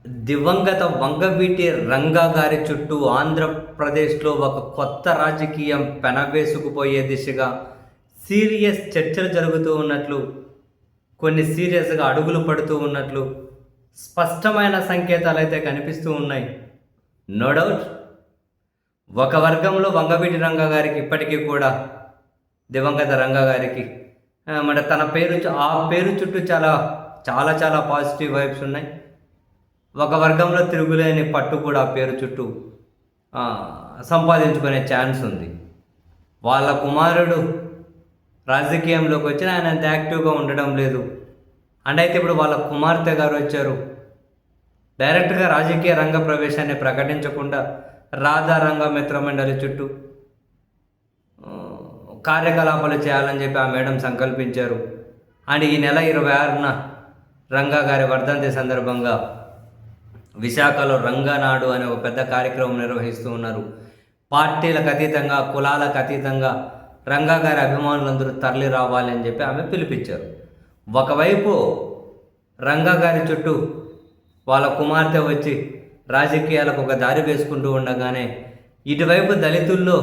దివంగత వంగవీటి రంగా గారి చుట్టూ ఆంధ్రప్రదేశ్లో ఒక కొత్త రాజకీయం పెనవేసుకుపోయే దిశగా సీరియస్ చర్చలు జరుగుతూ ఉన్నట్లు, కొన్ని సీరియస్గా అడుగులు పడుతూ ఉన్నట్లు స్పష్టమైన సంకేతాలు అయితే కనిపిస్తూ ఉన్నాయి. నో డౌట్ ఒక వర్గంలో వంగవీటి రంగా గారికి ఇప్పటికీ కూడా దివంగత రంగా గారికి మరి తన పేరు ఆ పేరు చుట్టూ చాలా చాలా చాలా పాజిటివ్ వైబ్స్ ఉన్నాయి. ఒక వర్గంలో తిరుగులేని పట్టు కూడా పేరు చుట్టూ సంపాదించుకునే ఛాన్స్ ఉంది. వాళ్ళ కుమారుడు రాజకీయంలోకి వచ్చిన ఆయన అంత యాక్టివ్గా ఉండడం లేదు. అంటే అయితే ఇప్పుడు వాళ్ళ కుమార్తె గారు వచ్చారు, డైరెక్ట్గా రాజకీయ రంగ ప్రవేశాన్ని ప్రకటించకుండా రాధా రంగ మిత్రమండలి చుట్టూ కార్యకలాపాలు చేయాలని చెప్పి ఆ మేడం సంకల్పించారు. అండ్ ఈ నెల 26న రంగా గారి వర్ధంతి సందర్భంగా విశాఖలో రంగనాడు అనే ఒక పెద్ద కార్యక్రమం నిర్వహిస్తూ ఉన్నారు. పార్టీలకు అతీతంగా, కులాలకు అతీతంగా రంగా గారి అభిమానులందరూ తరలి రావాలి అని చెప్పి ఆమె పిలిపించారు. ఒకవైపు రంగా గారి చుట్టూ వాళ్ళ కుమార్తె వచ్చి రాజకీయాలకు ఒక దారి వేసుకుంటూ ఉండగానే, ఇటువైపు దళితుల్లో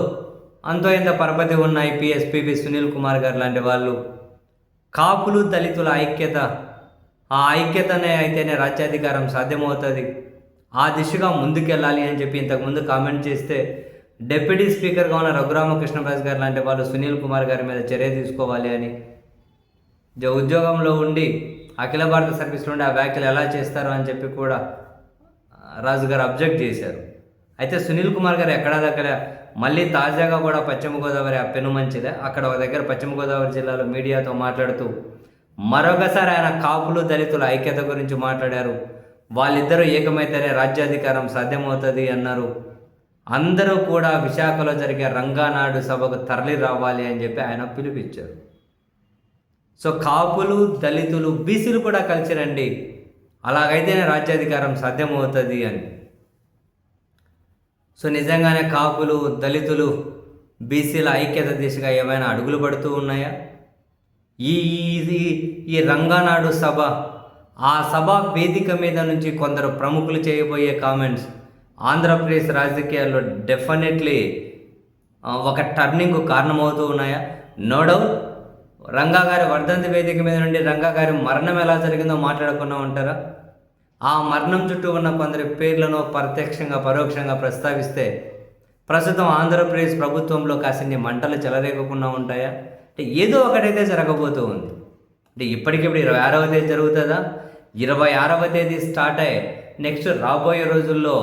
అంతో ఇంత పరపతి ఉన్న ఐపీఎస్ పివి సునీల్ కుమార్ గారు లాంటి వాళ్ళు కాపులు దళితుల ఐక్యత, ఆ ఐక్యతనే అయితేనే రాజ్యాధికారం సాధ్యమవుతుంది, ఆ దిశగా ముందుకెళ్ళాలి అని చెప్పి ఇంతకుముందు కామెంట్ చేస్తే డిప్యూటీ స్పీకర్గా ఉన్న రఘురామకృష్ణరాజు గారు లాంటి వాళ్ళు సునీల్ కుమార్ గారి మీద చర్య తీసుకోవాలి అని, ఉద్యోగంలో ఉండి అఖిల భారత సర్వీస్లో ఉండి ఆ వ్యాఖ్యలు ఎలా చేస్తారు అని చెప్పి కూడా రాజు గారు అబ్జెక్ట్ చేశారు. అయితే సునీల్ కుమార్ గారు ఎక్కడా దగ్గర మళ్ళీ తాజాగా కూడా పశ్చిమ గోదావరి ఆ పెనుమంచిదే అక్కడ ఒక దగ్గర పశ్చిమ గోదావరి జిల్లాలో మీడియాతో మాట్లాడుతూ మరొకసారి ఆయన కాపులు దళితుల ఐక్యత గురించి మాట్లాడారు. వాళ్ళిద్దరూ ఏకమైతేనే రాజ్యాధికారం సాధ్యమవుతుంది అన్నారు. అందరూ కూడా విశాఖలో జరిగే రంగానాడు సభకు తరలి రావాలి అని చెప్పి ఆయన పిలుపిచ్చారు. సో కాపులు దళితులు బీసీలు కూడా కలిసి రండి, అలాగైతేనే రాజ్యాధికారం సాధ్యమవుతుంది అని. సో నిజంగానే కాపులు దళితులు బీసీల ఐక్యత దిశగా ఏమైనా అడుగులు పడుతూ ఉన్నాయా? ఈ రంగానాడు సభ, ఆ సభ వేదిక మీద నుంచి కొందరు ప్రముఖులు చేయబోయే కామెంట్స్ ఆంధ్రప్రదేశ్ రాజకీయాల్లో డెఫినెట్లీ ఒక టర్నింగ్ కారణమవుతూ ఉన్నాయా? నో డౌట్ రంగా గారి వర్ధంతి వేదిక మీద నుండి రంగా గారి మరణం ఎలా జరిగిందో మాట్లాడకుండా ఉంటారా? ఆ మరణం చుట్టూ ఉన్న కొందరి పేర్లను ప్రత్యక్షంగా పరోక్షంగా ప్రస్తావిస్తే ప్రస్తుతం ఆంధ్రప్రదేశ్ ప్రభుత్వంలో కాసిన్ని మంటలు చెలరేగకుండా ఉంటాయా? అంటే ఏదో ఒకటైతే జరగబోతూ ఉంది. అంటే ఇప్పటికిప్పుడు 26వ తేదీ జరుగుతుందా? 26వ తేదీ స్టార్ట్ అయ్యి నెక్స్ట్ రాబోయే రోజుల్లో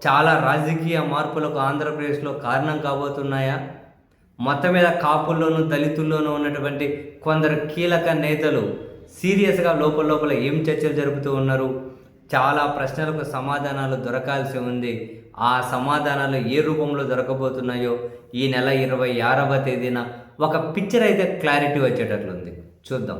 చాలా రాజకీయ మార్పులకు ఆంధ్రప్రదేశ్లో కారణం కాబోతున్నాయా? మొత్తం మీద కాపుల్లోనూ దళితుల్లోనూ ఉన్నటువంటి కొందరు కీలక నేతలు సీరియస్గా లోపల ఏం చర్చలు జరుపుతూ ఉన్నారు? చాలా ప్రశ్నలకు సమాధానాలు దొరకాల్సి ఉంది. ఆ సమాధానాలు ఏ రూపంలో దొరకబోతున్నాయో ఈ నెల 26వ తేదీన ఒక పిక్చర్ అయితే క్లారిటీ వచ్చేటట్లుంది. చూద్దాం.